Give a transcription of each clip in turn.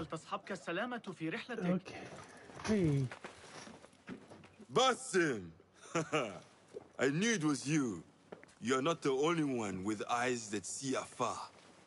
فلتصحبك السلامة في رحلتك. Okay. Hey. Basim! I knew it was you. You're not the only one with eyes that see afar.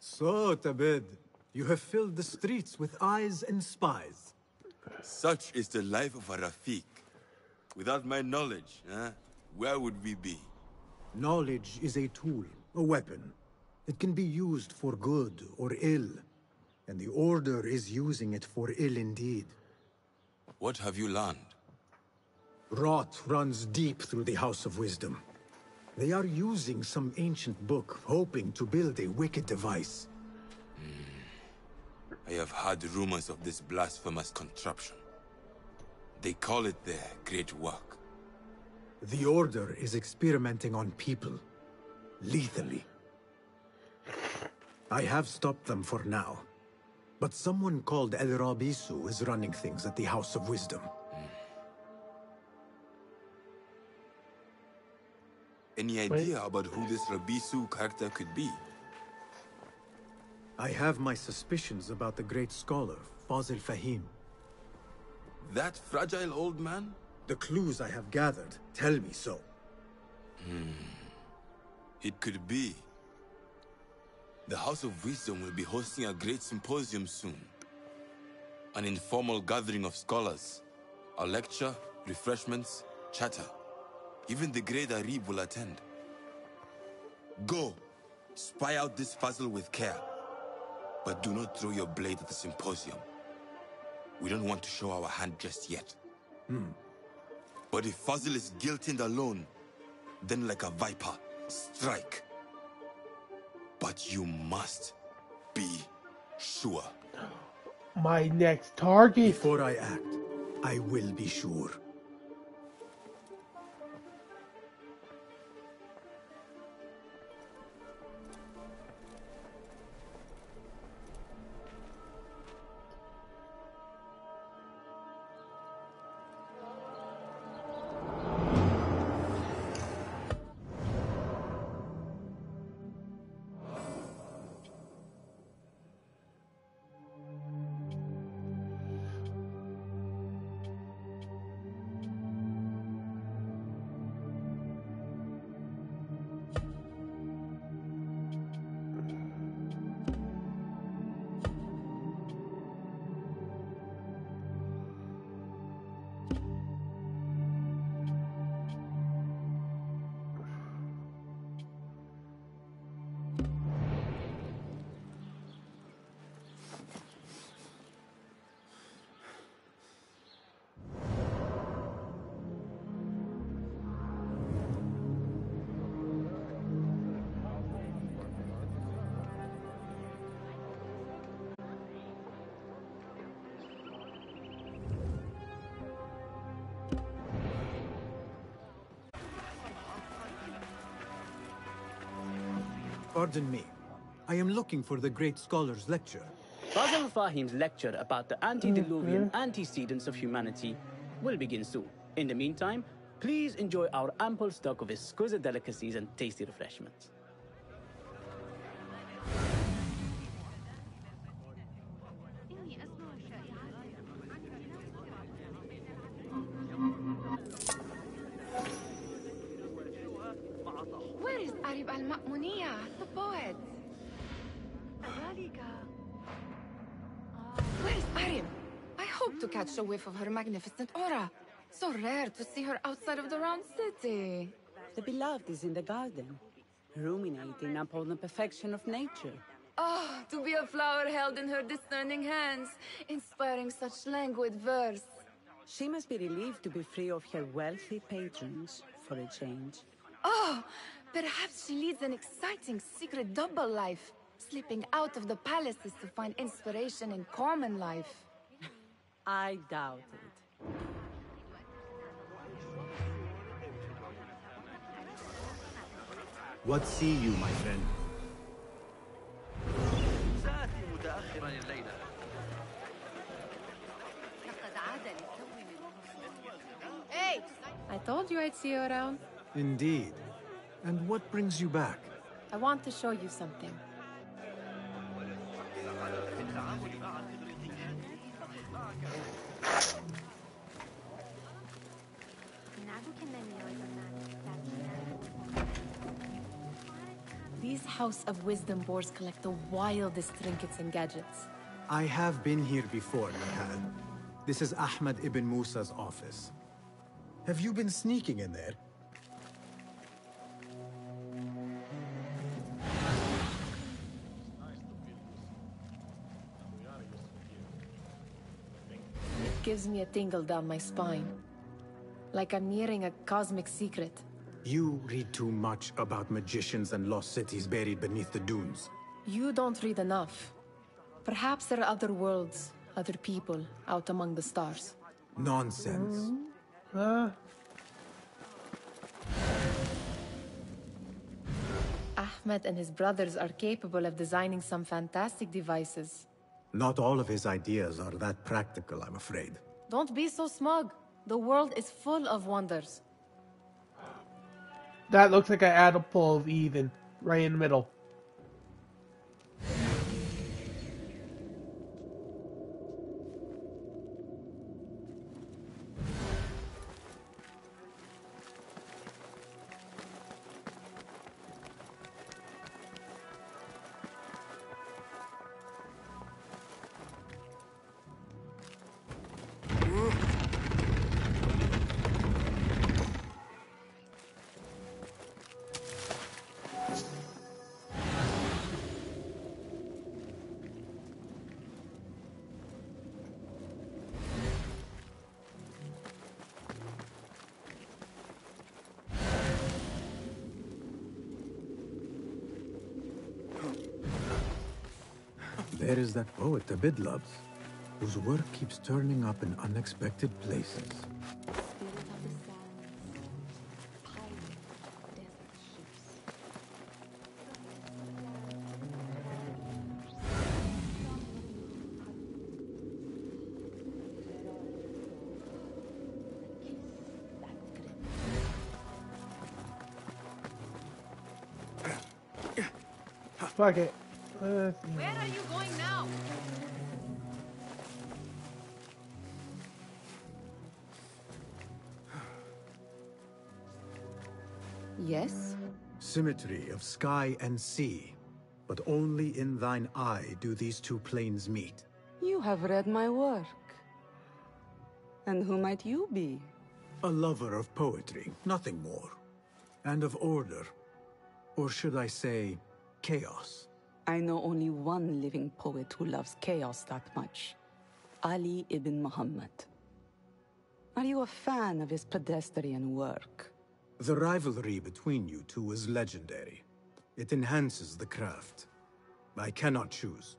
So, Tabid, you have filled the streets with eyes and spies. Such is the life of a Rafiq. Without my knowledge, where would we be? Knowledge is a tool, a weapon. It can be used for good or ill. And the Order is using it for ill indeed. What have you learned? Rot runs deep through the House of Wisdom. They are using some ancient book, hoping to build a wicked device. I have heard rumors of this blasphemous contraption. They call it their great work. The Order is experimenting on people, lethally. I have stopped them for now. But someone called Al-Rabisu is running things at the House of Wisdom. Any idea about who this Rabisu character could be? I have my suspicions about the Great Scholar, Fazil Fahim. That fragile old man? The clues I have gathered tell me so. It could be. The House of Wisdom will be hosting a great symposium soon. An informal gathering of scholars. A lecture, refreshments, chatter. Even the great Arib will attend. Go, spy out this Fazil with care. But do not throw your blade at the symposium. We don't want to show our hand just yet. But if Fazil is guilty and alone, then like a viper, strike. But you must be sure. My next target. Before I act, I will be sure. Pardon me. I am looking for the Great Scholar's lecture. Fazil Fahim's lecture about the antediluvian antecedents of humanity will begin soon. In the meantime, please enjoy our ample stock of exquisite delicacies and tasty refreshments. Where is Arib al-Ma'muniya, the poet? Where is Arib? I hope to catch a whiff of her magnificent aura. So rare to see her outside of the round city. The beloved is in the garden, ruminating upon the perfection of nature. Oh, to be a flower held in her discerning hands, inspiring such languid verse. She must be relieved to be free of her wealthy patrons, for a change. Oh, perhaps she leads an exciting secret double life, slipping out of the palaces to find inspiration in common life. I doubt it. What see you, my friend? Hey! I told you I'd see you around. Indeed. And what brings you back? I want to show you something. These House of Wisdom boards collect the wildest trinkets and gadgets. I have been here before, Nehal. This is Ahmed ibn Musa's office. Have you been sneaking in there? It gives me a tingle down my spine. Like I'm nearing a cosmic secret. You read too much about magicians and lost cities buried beneath the dunes. You don't read enough. Perhaps there are other worlds, other people, out among the stars. Nonsense. Ahmed and his brothers are capable of designing some fantastic devices. Not all of his ideas are that practical, I'm afraid. Don't be so smug. The world is full of wonders. That looks like an apple of Eden, right in the middle. There is that poet Tabid loves, whose work keeps turning up in unexpected places. Fuck it. Where are you going now? Yes? Symmetry of sky and sea, but only in thine eye do these two planes meet. You have read my work. And who might you be? A lover of poetry, nothing more. And of order. Or should I say, chaos. I know only one living poet who loves chaos that much. Ali ibn Muhammad. Are you a fan of his pedestrian work? The rivalry between you two is legendary. It enhances the craft. I cannot choose.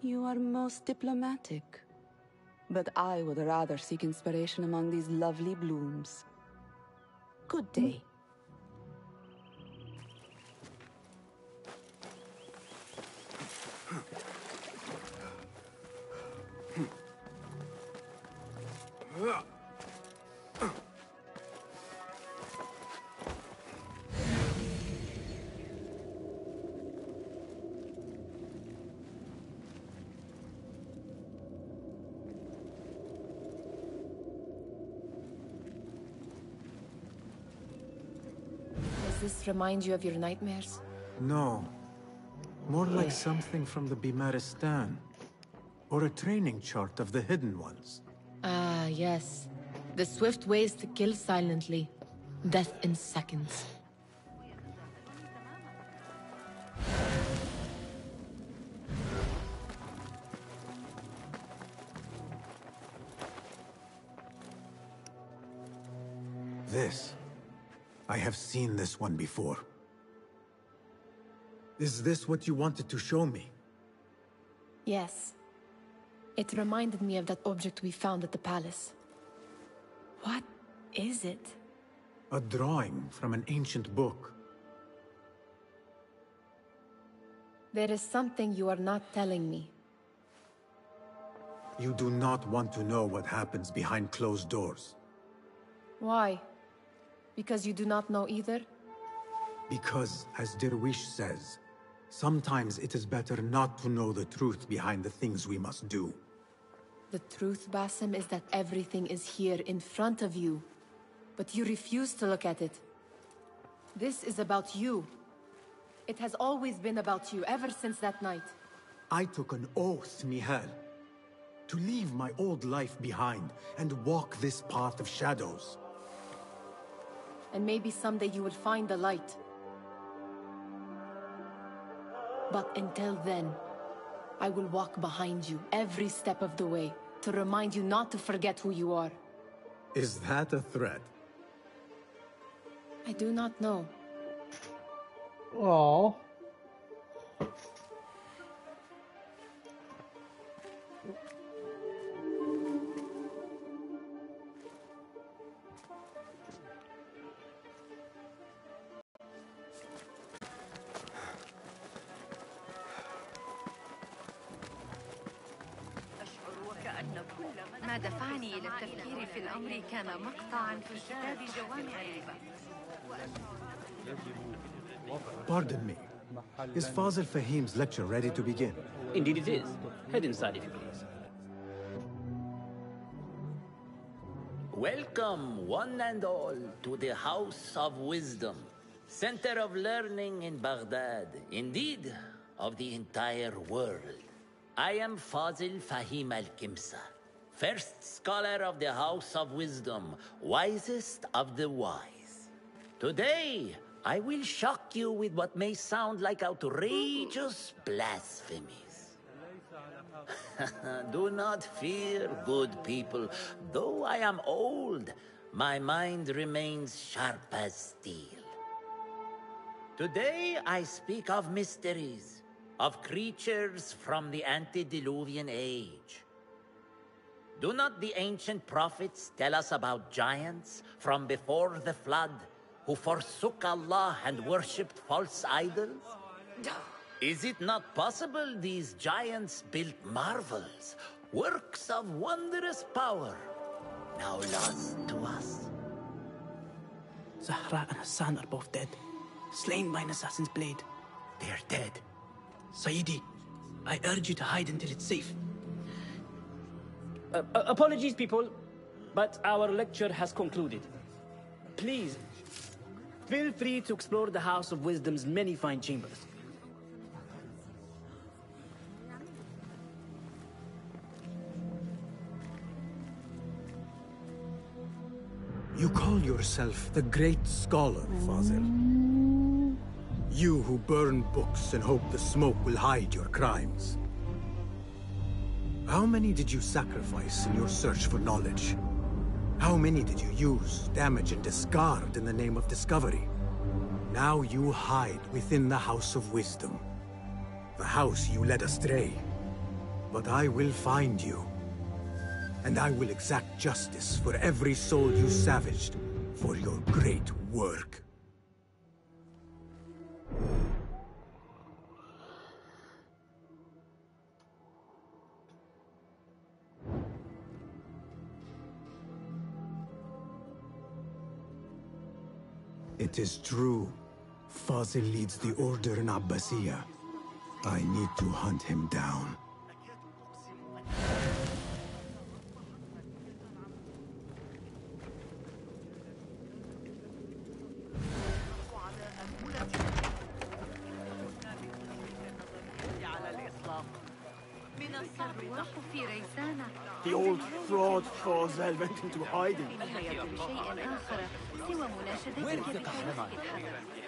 You are most diplomatic. But I would rather seek inspiration among these lovely blooms. Good day. Does this remind you of your nightmares? No. More like something from the Bimaristan. Or a training chart of the Hidden Ones. Ah, yes. The swift ways to kill silently. Death in seconds. This. I have seen this one before. Is this what you wanted to show me? Yes. It reminded me of that object we found at the palace. What is it? A drawing from an ancient book. There is something you are not telling me. You do not want to know what happens behind closed doors. Why? Because you do not know either? Because, as Derwish says, sometimes it is better not to know the truth behind the things we must do. The truth, Basim, is that everything is here in front of you. But you refuse to look at it. This is about you. It has always been about you, ever since that night. I took an oath, Nehal, to leave my old life behind and walk this path of shadows. And maybe someday you will find the light. But until then, I will walk behind you every step of the way to remind you not to forget who you are. Is that a threat? I do not know. Oh. ما دفعني إلى التفكير في الأمر كان مقطعاً في كتاب جوامع اللبا. Pardon me. Is Fazil Fahim's lecture ready to begin? Indeed it is. Head inside if you please. Welcome, one and all, to the House of Wisdom, center of learning in Baghdad, indeed, of the entire world. I am Fazil Fahim al-Kimsa, first scholar of the House of Wisdom, wisest of the wise. Today, I will shock you with what may sound like outrageous blasphemies. Do not fear, good people. Though I am old, my mind remains sharp as steel. Today I speak of mysteries, of creatures from the antediluvian age. Do not the ancient prophets tell us about giants from before the flood who forsook Allah and worshipped false idols? Is it not possible these giants built marvels, works of wondrous power, now lost to us? Zahra and Hassan are both dead, slain by an assassin's blade. They're dead. Sayyidi, I urge you to hide until it's safe. Apologies, people, but our lecture has concluded. Please, feel free to explore the House of Wisdom's many fine chambers. You call yourself the Great Scholar, Fazil. You who burn books and hope the smoke will hide your crimes. How many did you sacrifice in your search for knowledge? How many did you use, damage, and discard in the name of discovery? Now you hide within the House of Wisdom. The house you led astray. But I will find you. And I will exact justice for every soul you savaged for your great work. It is true. Fazil leads the order in Abbasiyah. I need to hunt him down. The old fraud Fazil went into hiding. Where is the Kahraman?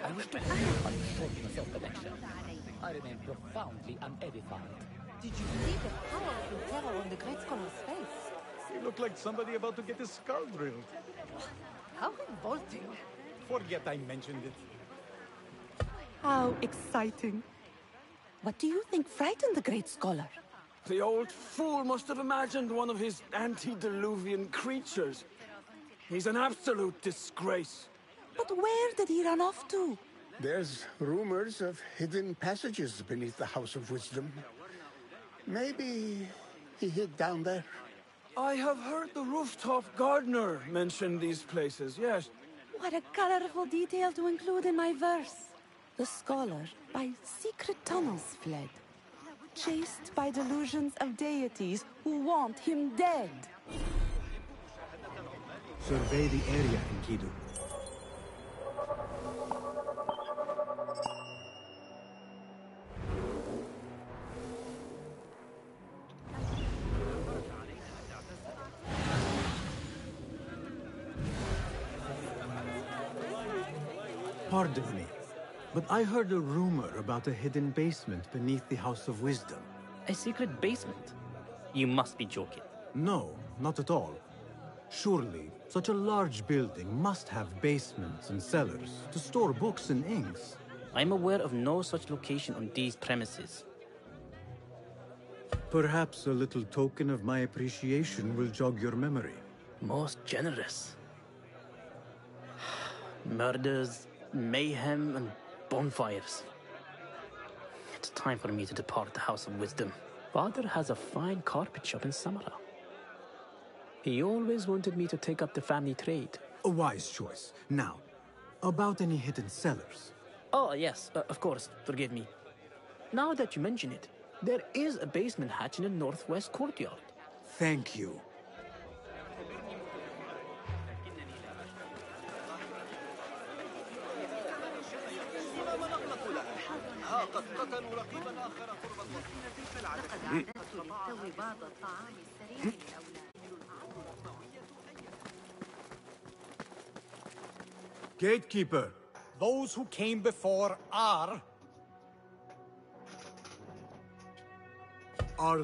I wish to hear on shortness of connection. I remain profoundly unedified. Did you see the powerful terror on the Great Scholar's face? He looked like somebody about to get his skull drilled. How revolting. Forget I mentioned it. How exciting. What do you think frightened the Great Scholar? The old fool must have imagined one of his antediluvian creatures. He's an absolute disgrace. But where did he run off to? There's rumors of hidden passages beneath the House of Wisdom. Maybe he hid down there. I have heard the rooftop gardener mention these places, yes. What a colorful detail to include in my verse. The scholar by secret tunnels fled. chased by delusions of deities who want him dead. Survey the area, Enkidu. Pardon me, but I heard a rumor about a hidden basement beneath the House of Wisdom. A secret basement? You must be joking. No, not at all. Surely, such a large building must have basements and cellars to store books and inks. I'm aware of no such location on these premises. Perhaps a little token of my appreciation will jog your memory. Most generous. Murders, mayhem, and bonfires. It's time for me to depart the House of Wisdom. Father has a fine carpet shop in Samara. He always wanted me to take up the family trade. A wise choice. Now, about any hidden cellars? Oh, yes, of course. Forgive me. Now that you mention it, there is a basement hatch in the northwest courtyard. Thank you. Gatekeeper. Those who came before are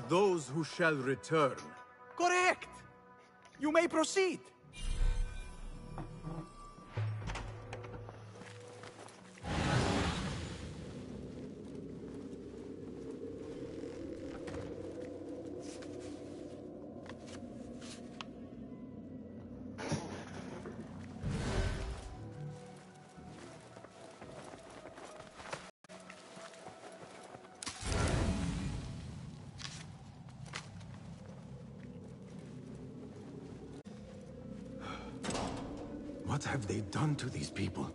those who shall return. correct. You may proceed. What have they done to these people?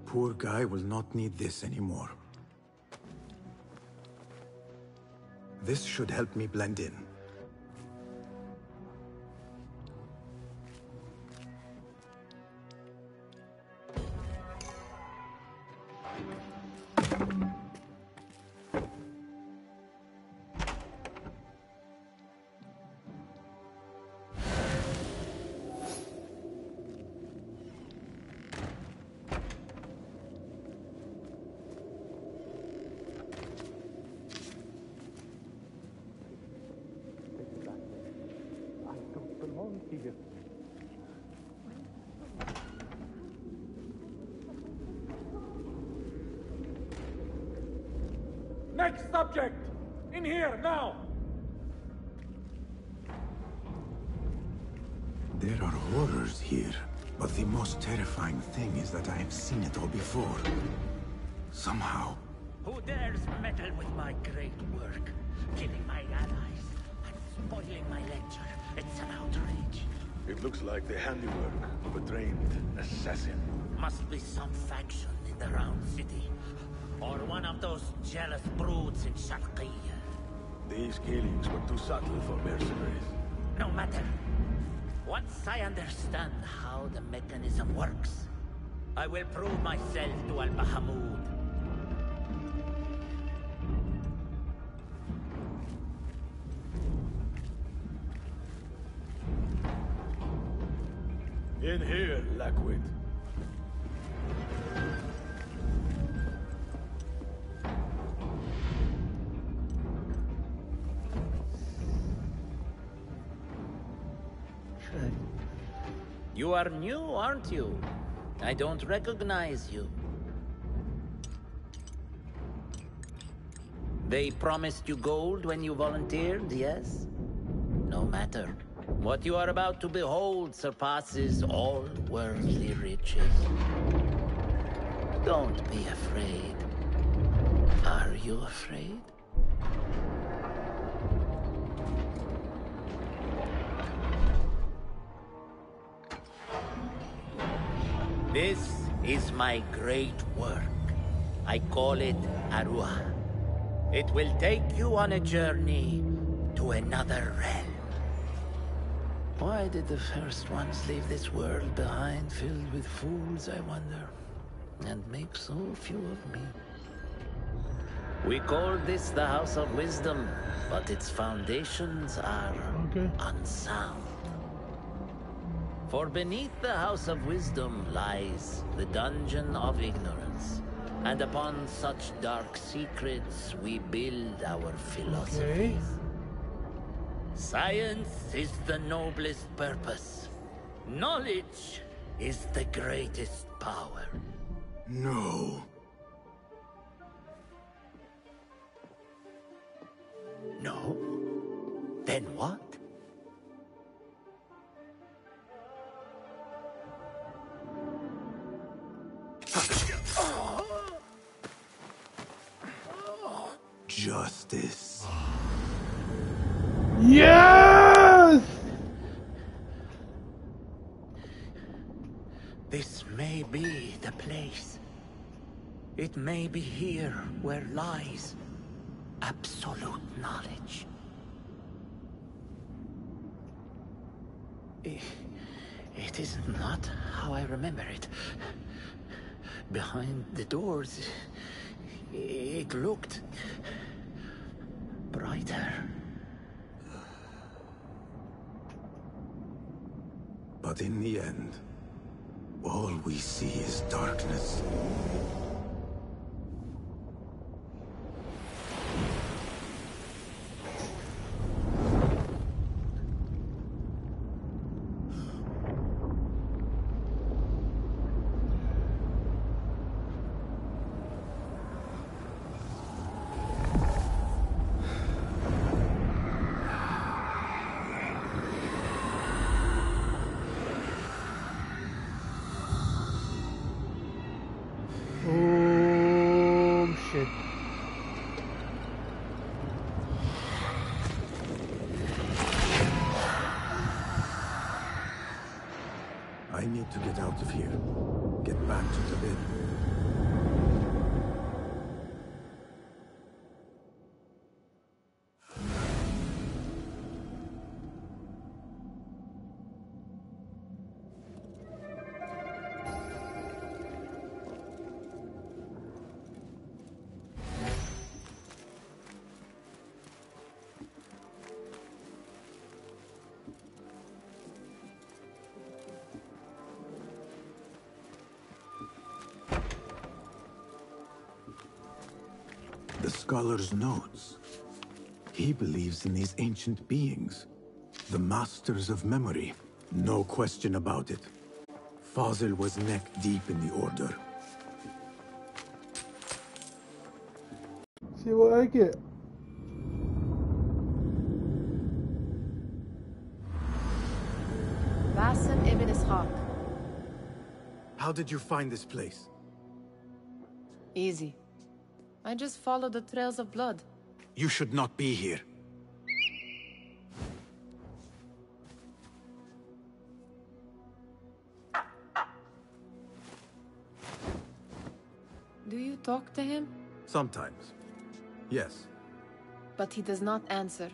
Poor guy will not need this anymore. This should help me blend in. Next subject! In here, now! There are horrors here, but the most terrifying thing is that I have seen it all before. Somehow. Who dares meddle with my great work? Killing my allies and spoiling my lecture. It's an outrage. It looks like the handiwork of a trained assassin. Must be some faction in the Round City. Or one of those jealous broods in Sharqiyya. These killings were too subtle for mercenaries. No matter. Once I understand how the mechanism works, I will prove myself to Al-Bahamud. In here, Lackwit. You are new, aren't you? I don't recognize you. They promised you gold when you volunteered, yes? No matter. What you are about to behold surpasses all worldly riches. Don't be afraid. Are you afraid? This is my great work. I call it Arua. It will take you on a journey to another realm. Why did the first ones leave this world behind filled with fools, I wonder? And make so few of me. We call this the House of Wisdom, but its foundations are unsound. For beneath the House of Wisdom lies the Dungeon of Ignorance. And upon such dark secrets, we build our philosophies. Science is the noblest purpose. Knowledge is the greatest power. No. No? Then what? Justice. Yes! This may be the place. It may be here where lies absolute knowledge. It is not how I remember it. Behind the doors, it looked brighter. But in the end, all we see is darkness. I need to get out of here. Get back to Tabid. The scholar's notes. He believes in these ancient beings, the masters of memory. No question about it. Fazil was neck deep in the order. See what I get. Basim ibn Ishaq. How did you find this place? Easy. I just followed the trails of blood. You should not be here. Do you talk to him? Sometimes. Yes. But he does not answer.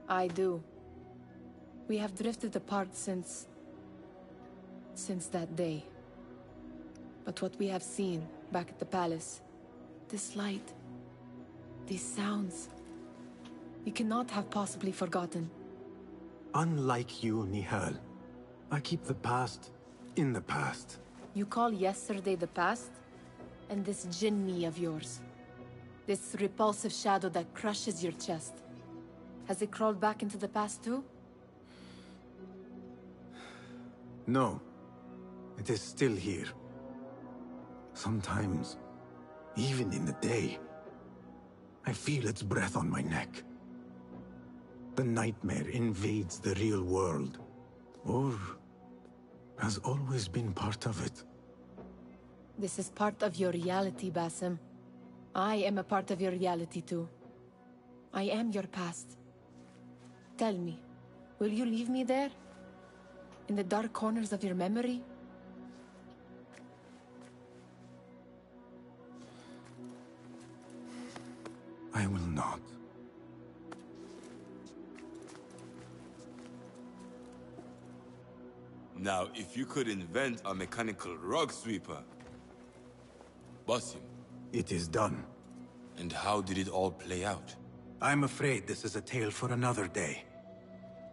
I do. We have drifted apart since that day. But what we have seen back at the palace, this light, these sounds, we cannot have possibly forgotten. Unlike you, Nehal, I keep the past in the past. You call yesterday the past? And this jinni of yours, this repulsive shadow that crushes your chest, has it crawled back into the past too? No. It is still here. Sometimes, even in the day, I feel its breath on my neck. The nightmare invades the real world, or has always been part of it. This is part of your reality, Basim. I am a part of your reality too. I am your past. Tell me, will you leave me there? In the dark corners of your memory? Now, if you could invent a mechanical rug sweeper... Basim. It is done. And how did it all play out? I'm afraid this is a tale for another day.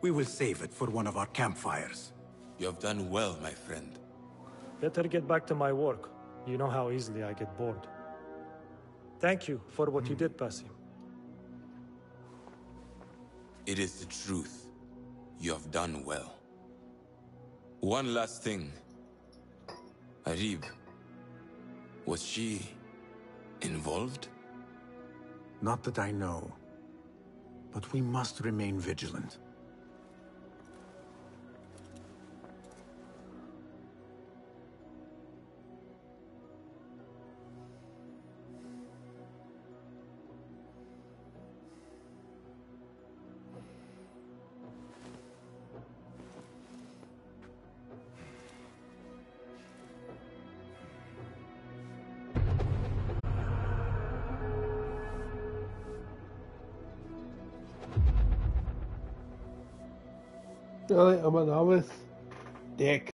We will save it for one of our campfires. You have done well, my friend. Better get back to my work. You know how easily I get bored. Thank you for what you did, Basim. It is the truth. You have done well. One last thing. Arib, was she involved? Not that I know. But we must remain vigilant. Really? I'm an novice? Dick.